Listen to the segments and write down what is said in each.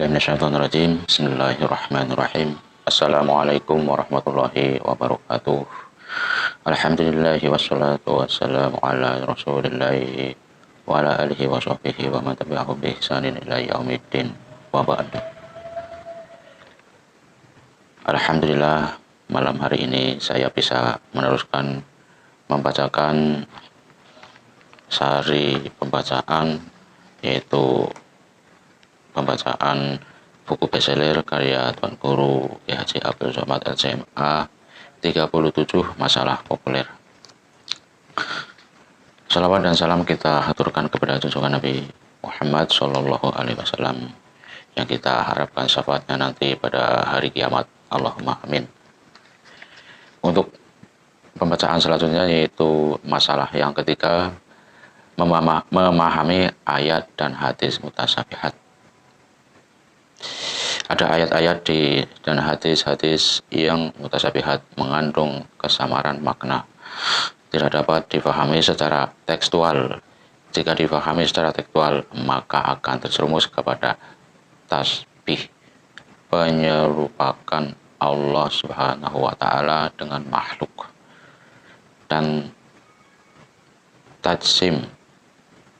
Minasyaitonirrajim. Bismillahirrahmanirrahim. Assalamualaikum warahmatullahi wabarakatuh. Alhamdulillahi wassalatu wassalamu ala rasulillahi wa ala alihi wa sahbihi wa man tabi'ahu bi ihsanin ila yaumiddin wa ba'd. Alhamdulillah, malam hari ini saya bisa meneruskan membacakan sari pembacaan, yaitu pembacaan buku bestseller karya Tuan Guru Kiai Haji Abdul Somad LCMA 37 Masalah Populer. Salawat dan salam kita haturkan kepada junjungan Nabi Muhammad Sallallahu Alaihi Wasallam yang kita harapkan syafaatnya nanti pada hari kiamat. Allahumma amin. Untuk pembacaan selanjutnya yaitu masalah yang ketiga, memahami ayat dan hadis mutasyabihat. Ada ayat-ayat dan hadis-hadis yang mutasyabihat, mengandung kesamaran makna, tidak dapat difahami secara tekstual. Jika difahami secara tekstual, maka akan terjerumus kepada tasbih, penyerupakan Allah Subhanahu wa Ta'ala dengan makhluk, dan tajsim,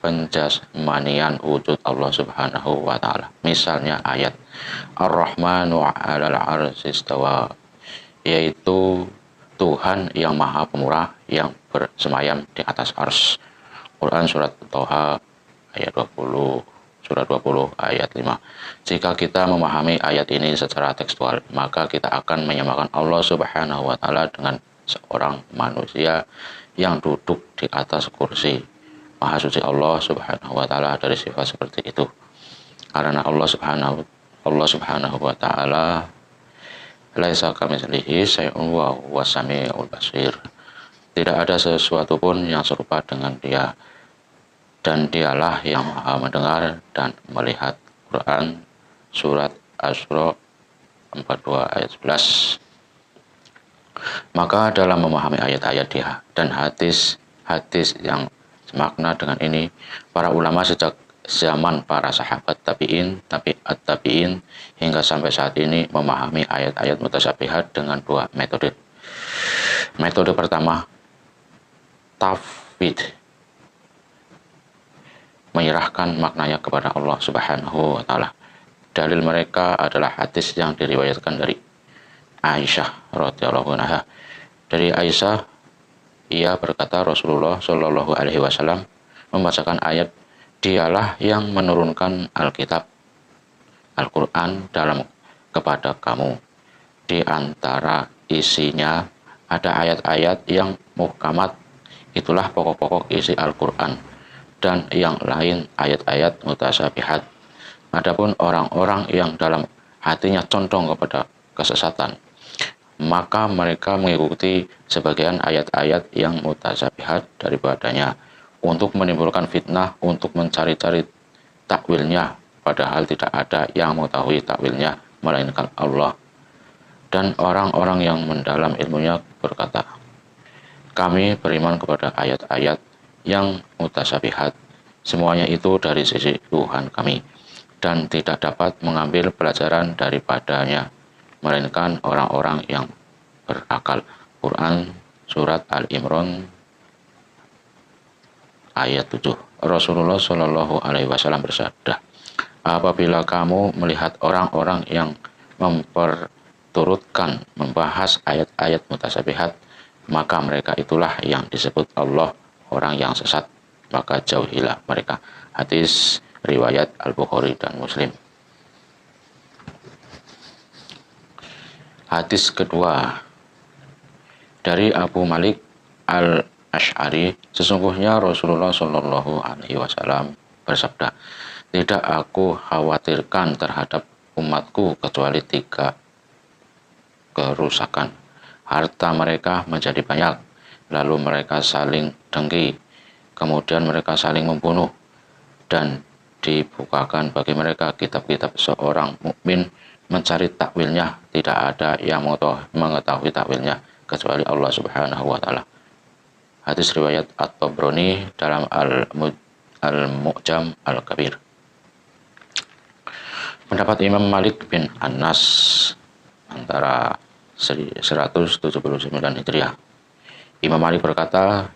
penjasmanian wujud Allah Subhanahu wa Ta'ala. Misalnya ayat Ar-Rahmanu 'alal 'arsy istawa, yaitu Tuhan yang Maha Pemurah yang bersemayam di atas ars. Quran surat Thaha ayat 20, surat 20 ayat 5. Jika kita memahami ayat ini secara tekstual, maka kita akan menyamakan Allah Subhanahu wa Ta'ala dengan seorang manusia yang duduk di atas kursi. Maha suci Allah Subhanahu wa Ta'ala dari sifat seperti itu. Karena Allah Subhanahu wa Ta'ala laisa kamitslihi syai'un wa huwas samiul basir. Tidak ada sesuatu pun yang serupa dengan Dia, dan Dialah yang Maha mendengar dan melihat. Quran surat Asy-Syura 42 ayat 11. Maka dalam memahami ayat-ayat dia dan hadis-hadis yang semakna dengan ini, para ulama sejak zaman para sahabat tabi'in, tabi'at tabi'in hingga sampai saat ini memahami ayat-ayat mutasyabihat dengan dua metode. Metode pertama, tafwid, menyerahkan maknanya kepada Allah Subhanahu wa Ta'ala. Dalil mereka adalah hadis yang diriwayatkan dari Aisyah radhiyallahu anha. Dari Aisyah, ia berkata Rasulullah Shallallahu Alaihi Wasallam membacakan ayat, Dialah yang menurunkan Alkitab, Al-Quran kepada kamu. Di antara isinya ada ayat-ayat yang muhkamat, itulah pokok-pokok isi Al-Quran, dan yang lain ayat-ayat mutasyabihat. Adapun orang-orang yang dalam hatinya condong kepada kesesatan, maka mereka mengikuti sebagian ayat-ayat yang mutasyabihat daripadanya untuk menimbulkan fitnah, untuk mencari-cari takwilnya, padahal tidak ada yang mengetahui takwilnya melainkan Allah. Dan orang-orang yang mendalam ilmunya berkata, kami beriman kepada ayat-ayat yang mutasyabihat, semuanya itu dari sisi Tuhan kami, dan tidak dapat mengambil pelajaran daripadanya melainkan orang-orang yang berakal. Quran surat Al-Imran ayat 7. Rasulullah Shallallahu Alaihi Wasallam bersabda, apabila kamu melihat orang-orang yang memperturutkan membahas ayat-ayat mutasyabihat, maka mereka itulah yang disebut Allah orang yang sesat, maka jauhilah mereka. Hadis riwayat Al-Bukhari dan Muslim. Hadis kedua dari Abu Malik Al-Asy'ari, sesungguhnya Rasulullah Shallallahu Alaihi Wasallam bersabda, tidak aku khawatirkan terhadap umatku kecuali 3 kerusakan. Harta mereka menjadi banyak, lalu mereka saling dengki, kemudian mereka saling membunuh, dan dibukakan bagi mereka kitab-kitab seorang mukmin mencari takwilnya, tidak ada yang mengetahui takwilnya kecuali Allah Subhanahu wa Ta'ala. Hadis riwayat At-Tabrani dalam Al-Mu'jam Al-Kabir. Pendapat Imam Malik bin Anas antara 179 Hijriah. Imam Malik berkata,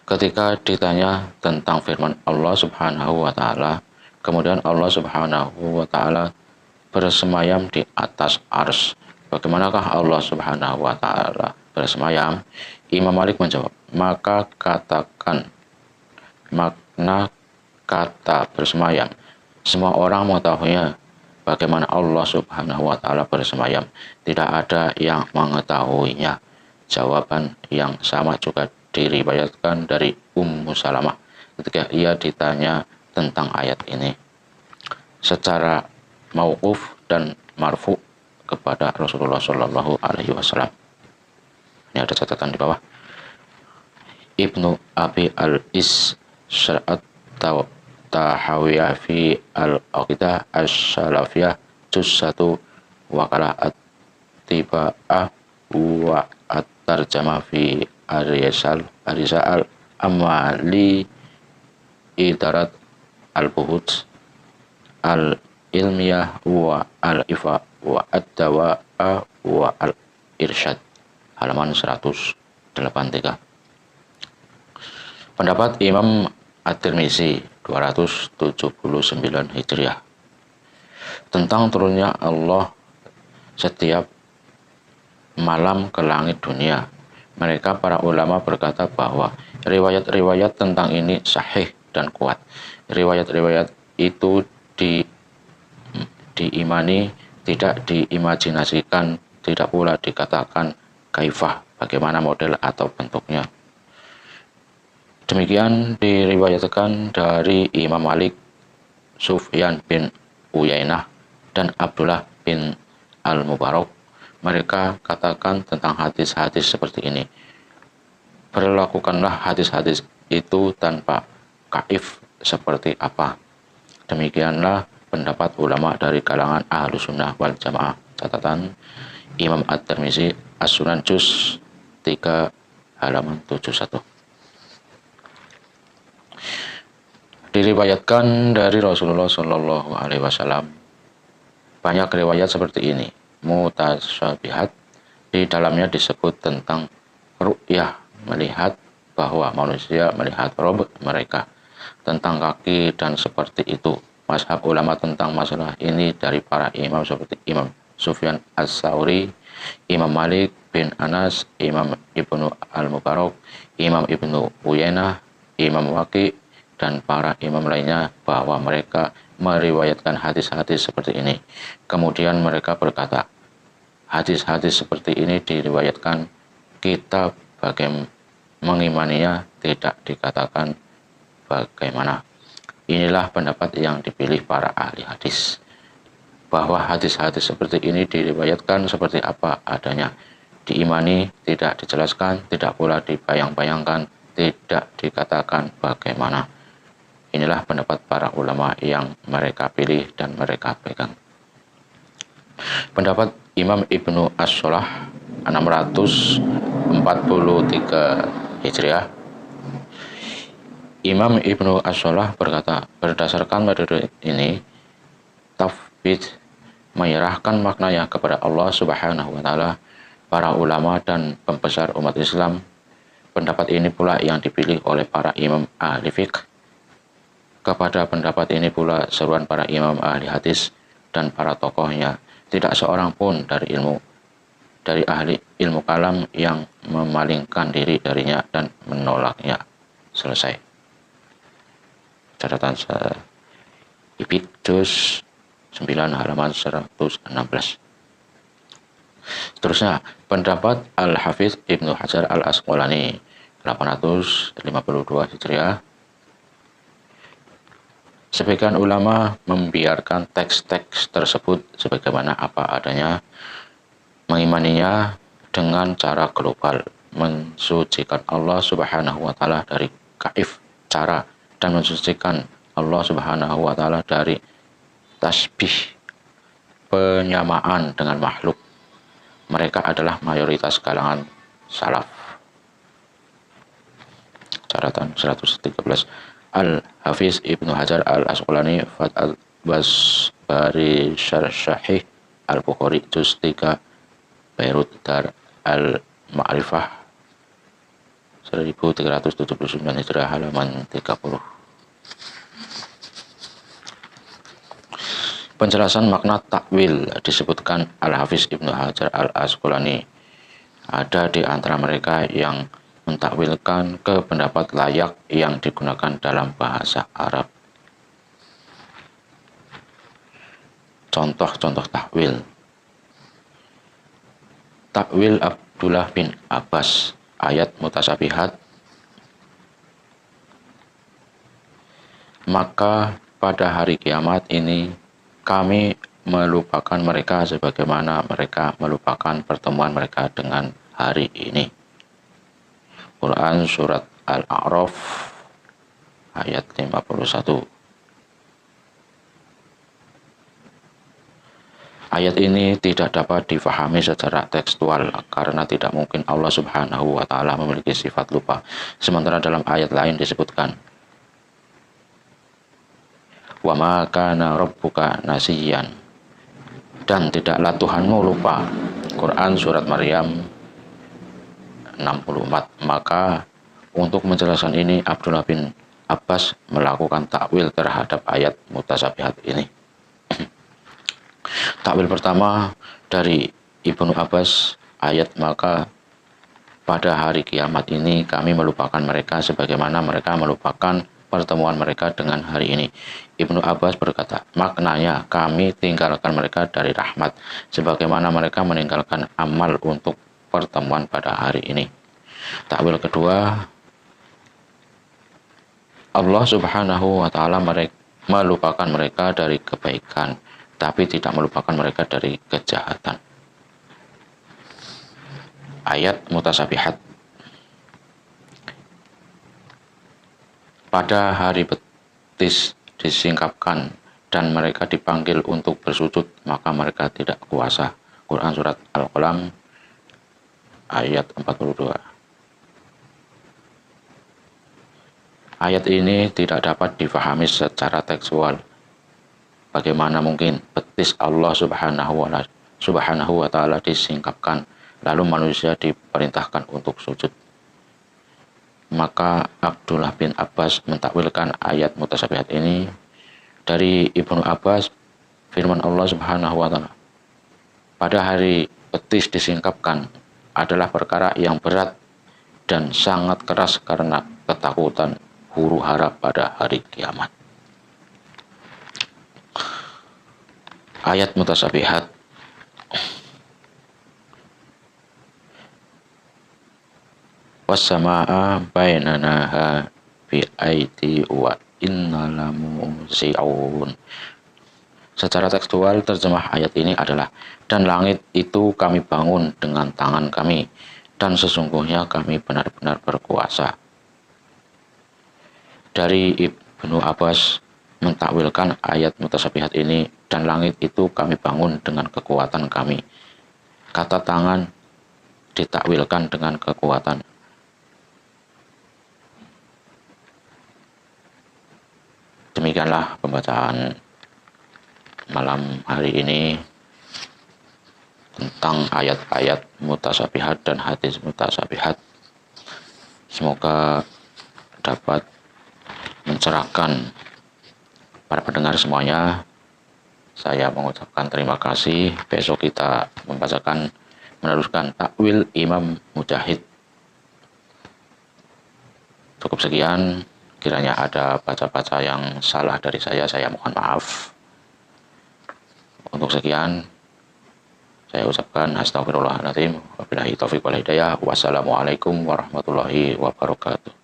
ketika ditanya tentang firman Allah Subhanahu wa taala, kemudian Allah Subhanahu wa taala bersemayam di atas ars. Bagaimanakah Allah Subhanahu wa taala bersemayam? Imam Malik menjawab, maka katakan makna kata bersemayam. Semua orang mengetahuinya bagaimana Allah Subhanahu wa taala bersemayam. Tidak ada yang mengetahuinya. Jawaban yang sama juga diriwayatkan dari Ummu Salamah ketika ia ditanya tentang ayat ini secara mauquf dan marfu kepada Rasulullah Shallallahu Alaihi Wasallam. Ini ada catatan di bawah. Ibnu Abi al-Is Syar'at Tahawiyah fi al-Aqidah as-Salafiyah juz 1 wakalah at-tiba'ah wa at-tarjamah fi ar-risal amali idarat al-buhut al-ilmiyah wa al-ifa wa ad-dawa'a wa al-irsyad halaman 183. Pendapat Imam At-Tirmizi 279 Hijriah tentang turunnya Allah setiap malam ke langit dunia. Mereka para ulama berkata bahwa riwayat-riwayat tentang ini sahih dan kuat. Riwayat-riwayat itu diimani, tidak diimajinasikan, tidak pula dikatakan kaifah, bagaimana model atau bentuknya. Demikian diriwayatkan dari Imam Malik, Sufyan bin Uyainah, dan Abdullah bin Al-Mubarak. Mereka katakan tentang hadis-hadis seperti ini, berlakukanlah hadis-hadis itu tanpa kaif seperti apa. Demikianlah pendapat ulama dari kalangan Ahlus Sunnah wal Jamaah. Catatan Imam At-Tirmizi As-Sunan juz 3 halaman 71. Diriwayatkan dari Rasulullah Shallallahu Alaihi Wasallam banyak riwayat seperti ini mutasyabihat. Di dalamnya disebut tentang ru'yah, melihat bahwa manusia melihat Rabb mereka, tentang kaki dan seperti itu. Mazhab ulama tentang masalah ini dari para imam seperti Imam Sufyan As-Sauri, Imam Malik bin Anas, Imam Ibnu Al-Mubarak, Imam Ibnu Uyainah, Imam Waqi, dan para imam lainnya bahwa mereka meriwayatkan hadis-hadis seperti ini. Kemudian mereka berkata, hadis-hadis seperti ini diriwayatkan, kita bagaimana mengimaninya tidak dikatakan bagaimana. Inilah pendapat yang dipilih para ahli hadis, bahwa hadis-hadis seperti ini diriwayatkan seperti apa adanya, diimani, tidak dijelaskan, tidak pula dibayang-bayangkan, tidak dikatakan bagaimana. Inilah pendapat para ulama yang mereka pilih dan mereka pegang. Pendapat Imam Ibnu As-Solah 643 Hijriah. Imam Ibnu As-Solah berkata, berdasarkan metode ini, tafwid menyerahkan maknanya kepada Allah Subhanahu wa taala. Para ulama dan pembesar umat Islam, pendapat ini pula yang dipilih oleh para imam ahli fiqh. Kepada pendapat ini pula seruan para imam ahli hadis dan para tokohnya. Tidak seorang pun dari ahli ilmu kalam yang memalingkan diri darinya dan menolaknya. Selesai. Catatan Ibidus 9 halaman 116. Seterusnya, pendapat Al-Hafiz Ibnu Hajar Al-Asqalani 852 Hijriah. Sebagian ulama membiarkan teks-teks tersebut sebagaimana apa adanya, mengimaninya dengan cara global, mensucikan Allah Subhanahu wa taala dari kaif cara, dan mensucikan Allah Subhanahu wa taala dari tasbih, penyamaan dengan makhluk. Mereka adalah mayoritas kalangan salaf. Catatan 113. Al-Hafiz Ibnu Hajar Al-Asqalani Basbari Syarh Syahih Al-Bukhari Juz 3 Beirut Dar Al-Ma'rifah 1379 Hijriah halaman 30. Penjelasan makna takwil disebutkan Al-Hafiz Ibnu Hajar Al-Asqalani. Ada di antara mereka yang mentakwilkan ke pendapat layak yang digunakan dalam bahasa Arab. Contoh-contoh takwil. Takwil Abdullah bin Abbas ayat mutasabihat. Maka pada hari kiamat ini kami melupakan mereka sebagaimana mereka melupakan pertemuan mereka dengan hari ini. Quran Surat Al-A'raf ayat 51. Ayat ini tidak dapat difahami secara tekstual karena tidak mungkin Allah Subhanahu wa Ta'ala memiliki sifat lupa. Sementara dalam ayat lain disebutkan, wa ma kana rabbuka nasiyan, dan tidaklah Tuhanmu lupa. Quran Surat Maryam 64. Maka untuk menjelaskan ini Abdullah bin Abbas melakukan takwil terhadap ayat mutasabihat ini. Takwil pertama dari Ibnu Abbas ayat maka pada hari kiamat ini kami melupakan mereka sebagaimana mereka melupakan pertemuan mereka dengan hari ini. Ibnu Abbas berkata, maknanya kami tinggalkan mereka dari rahmat sebagaimana mereka meninggalkan amal untuk pertemuan pada hari ini. Takwil kedua, Allah Subhanahu wa Ta'ala melupakan mereka dari kebaikan tapi tidak melupakan mereka dari kejahatan. Ayat mutasabihat. Pada hari betis disingkapkan dan mereka dipanggil untuk bersujud, maka mereka tidak kuasa. Quran Surat Al-Qalam ayat 42. Ayat ini tidak dapat difahami secara tekstual. Bagaimana mungkin betis Allah Subhanahu wa Ta'ala disingkapkan, lalu manusia diperintahkan untuk sujud. Maka Abdullah bin Abbas mentakwilkan ayat mutasabihat ini dari Ibnu Abbas, firman Allah Subhanahu wa Ta'ala, pada hari betis disingkapkan adalah perkara yang berat dan sangat keras karena ketakutan huru hara pada hari kiamat. Ayat mutasabihat. Wassamaa bainanaha bi aiti wa inna lamusi'un. Secara tekstual terjemah ayat ini adalah, dan langit itu kami bangun dengan tangan kami dan sesungguhnya kami benar-benar berkuasa. Dari Ibnu Abbas mentakwilkan ayat mutasabihat ini, dan langit itu kami bangun dengan kekuatan kami. Kata tangan ditakwilkan dengan kekuatan. Demikianlah pembacaan malam hari ini tentang ayat-ayat mutasabihat dan hadis mutasabihat. Semoga dapat mencerahkan para pendengar semuanya. Saya mengucapkan terima kasih. Besok kita meneruskan takwil Imam Mujahid. Cukup sekian. Kiranya ada baca-baca yang salah dari saya mohon maaf. Untuk sekian, saya ucapkan astagfirullahaladzim. Wabillahi taufiq wal hidayah. Wassalamualaikum warahmatullahi wabarakatuh.